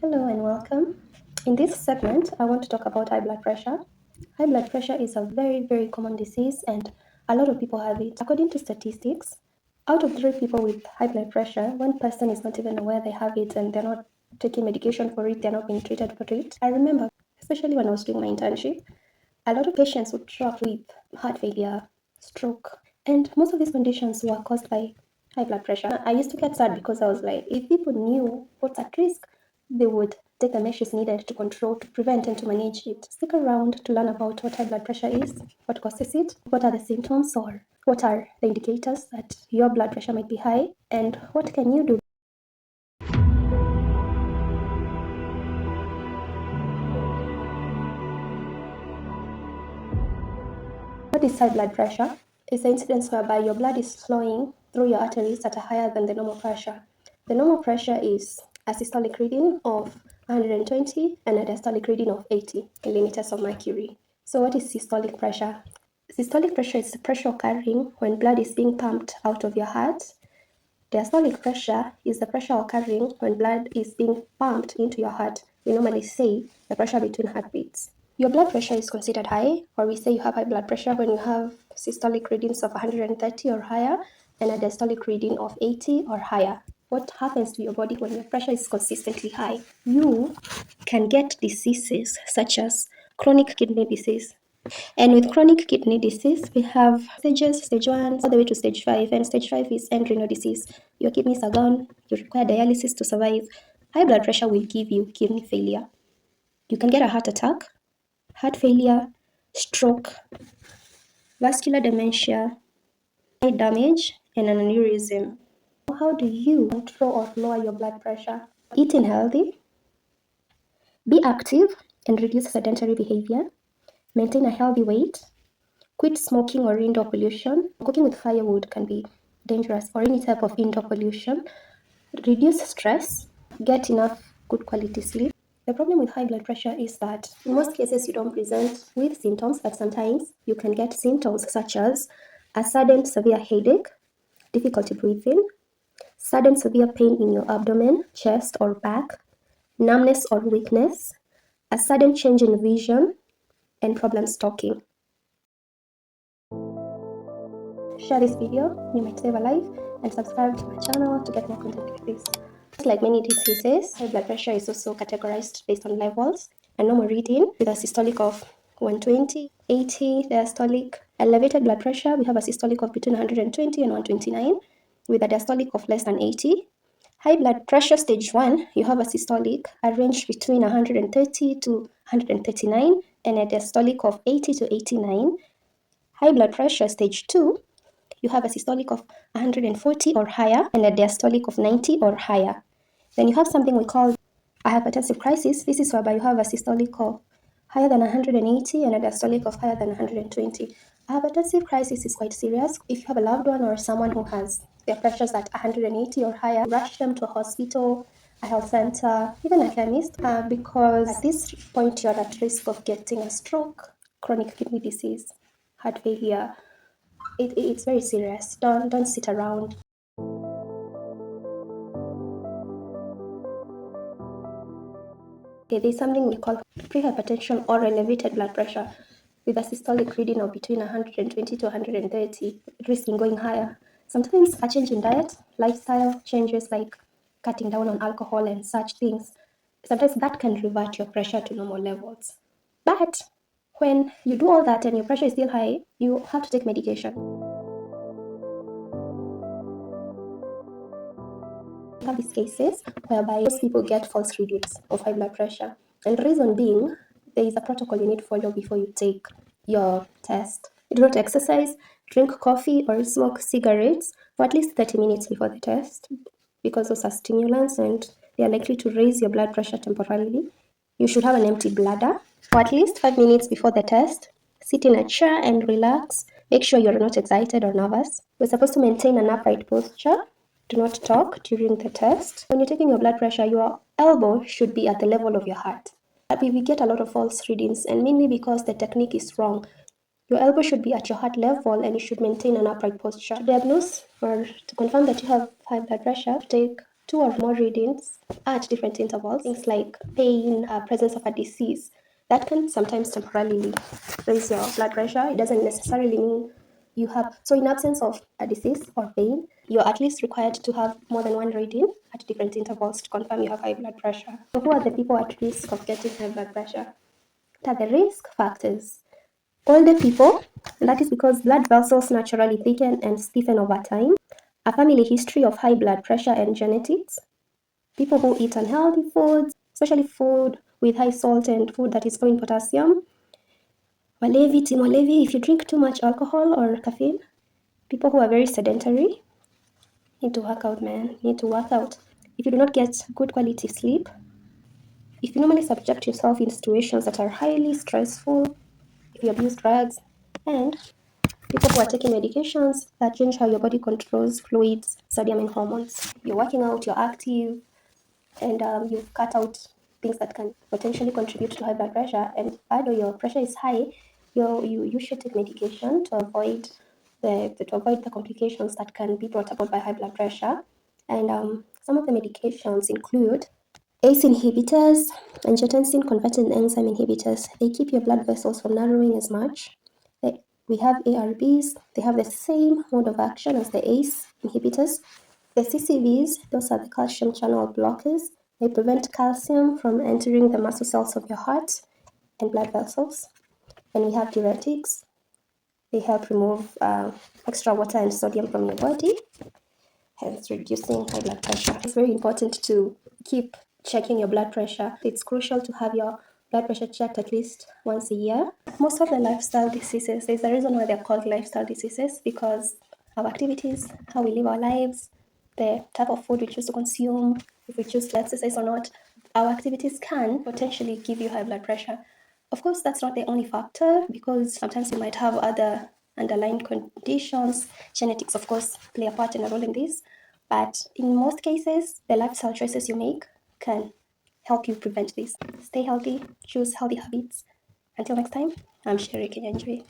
Hello and welcome. In this segment, I want to talk about high blood pressure. High blood pressure is a very common disease and a lot of people have it. According to statistics, out of 3 people with high blood pressure, one person is not even aware they have it and they're not taking medication for it, they're not being treated for it. I remember, especially when I was doing my internship, a lot of patients would show up with heart failure, stroke, and most of these conditions were caused by high blood pressure. I used to get sad because I was like, if people knew what's at risk, they would take the measures needed to control, to prevent, and to manage it. Stick around to learn about what high blood pressure is, what causes it, what are the symptoms, or what are the indicators that your blood pressure might be high, and what can you do. What is high blood pressure? It's the incidence whereby your blood is flowing through your arteries that are higher than the normal pressure. The normal pressure is a systolic reading of 120 and a diastolic reading of 80 millimeters of mercury. So what is systolic pressure? Systolic pressure is the pressure occurring when blood is being pumped out of your heart. Diastolic pressure is the pressure occurring when blood is being pumped into your heart. We normally say the pressure between heartbeats. Your blood pressure is considered high, or we say you have high blood pressure when you have systolic readings of 130 or higher and a diastolic reading of 80 or higher. What happens to your body when your pressure is consistently high? You can get diseases such as chronic kidney disease. And with chronic kidney disease, we have stages, stage 1 all the way to stage 5, and stage 5 is end renal disease. Your kidneys are gone, you require dialysis to survive. High blood pressure will give you kidney failure. You can get a heart attack, heart failure, stroke, vascular dementia, eye damage, and an aneurysm. How do you control or lower your blood pressure? Eating healthy, be active and reduce sedentary behavior, maintain a healthy weight, quit smoking or indoor pollution. Cooking with firewood can be dangerous, or any type of indoor pollution. Reduce stress, get enough good quality sleep. The problem with high blood pressure is that in most cases you don't present with symptoms, but sometimes you can get symptoms such as a sudden severe headache, difficulty breathing, sudden severe pain in your abdomen, chest, or back, numbness or weakness, a sudden change in vision, and problems talking. Share this video, you might save a life, and subscribe to my channel to get more content like this. Just like many diseases, high blood pressure is also categorized based on levels. A normal reading with a systolic of 120, 80, diastolic. Elevated blood pressure, we have a systolic of between 120 and 129, with a diastolic of less than 80. High blood pressure stage 1, you have a systolic arranged between 130 to 139 and a diastolic of 80 to 89. High blood pressure stage 2, you have a systolic of 140 or higher and a diastolic of 90 or higher. Then you have something we call a hypertensive crisis. This is whereby you have a systolic of higher than 180 and a diastolic of higher than 120. A hypertensive crisis is quite serious. If you have a loved one or someone who has their pressures at 180 or higher, rush them to a hospital, a health center, even a chemist, because at this point you're at risk of getting a stroke, chronic kidney disease, heart failure. It's very serious. Don't sit around. Okay, there's something we call prehypertension or elevated blood pressure with a systolic reading of between 120 to 130, risking going higher. Sometimes a change in diet, lifestyle changes like cutting down on alcohol and such things, sometimes that can revert your pressure to normal levels. But when you do all that and your pressure is still high, you have to take medication. We have these cases whereby most people get false readings of high blood pressure. And the reason being, there is a protocol you need to follow before you take your test. You do not exercise, drink coffee, or smoke cigarettes for at least 30 minutes before the test, because those are stimulants and they are likely to raise your blood pressure temporarily. You should have an empty bladder for at least 5 minutes before the test. Sit in a chair and relax. Make sure you're not excited or nervous. You're supposed to maintain an upright posture. Do not talk during the test. When you're taking your blood pressure, your elbow should be at the level of your heart. We get a lot of false readings, and mainly because the technique is wrong. Your elbow should be at your heart level and you should maintain an upright posture. To diagnose or to confirm that you have high blood pressure, take 2 or more readings at different intervals, things like pain, presence of a disease, that can sometimes temporarily raise your blood pressure. It doesn't necessarily mean you have. So, in absence of a disease or pain, you're at least required to have more than one reading at different intervals to confirm you have high blood pressure. So, who are the people at risk of getting high blood pressure? What are the risk factors? Older people, and that is because blood vessels naturally thicken and stiffen over time. A family history of high blood pressure and genetics. People who eat unhealthy foods, especially food with high salt and food that is low in potassium. Walevi, Team Walevi, if you drink too much alcohol or caffeine. People who are very sedentary, need to work out, man. Need to work out. If you do not get good quality sleep, if you normally subject yourself in situations that are highly stressful, if you abuse drugs, and people who are taking medications that change how your body controls fluids, sodium, and hormones. You're working out, you're active, and you've cut out things that can potentially contribute to high blood pressure. And although your pressure is high, you should take medication to avoid the complications that can be brought about by high blood pressure. And some of the medications include ACE inhibitors, angiotensin converting enzyme inhibitors. They keep your blood vessels from narrowing as much. We have ARBs, they have the same mode of action as the ACE inhibitors. The CCVs, those are the calcium channel blockers. They prevent calcium from entering the muscle cells of your heart and blood vessels. And we have diuretics. They help remove extra water and sodium from your body, hence reducing high blood pressure. It's very important to keep checking your blood pressure. It's crucial to have your blood pressure checked at least once a year. Most of the lifestyle diseases, there's a reason why they're called lifestyle diseases, because our activities, how we live our lives, the type of food we choose to consume, if we choose to exercise or not, our activities can potentially give you high blood pressure. Of course, that's not the only factor, because sometimes you might have other underlying conditions. Genetics, of course, play a part in a role in this. But in most cases, the lifestyle choices you make can help you prevent this. Stay healthy, choose healthy habits. Until next time, I'm Sherry Kenyanjui.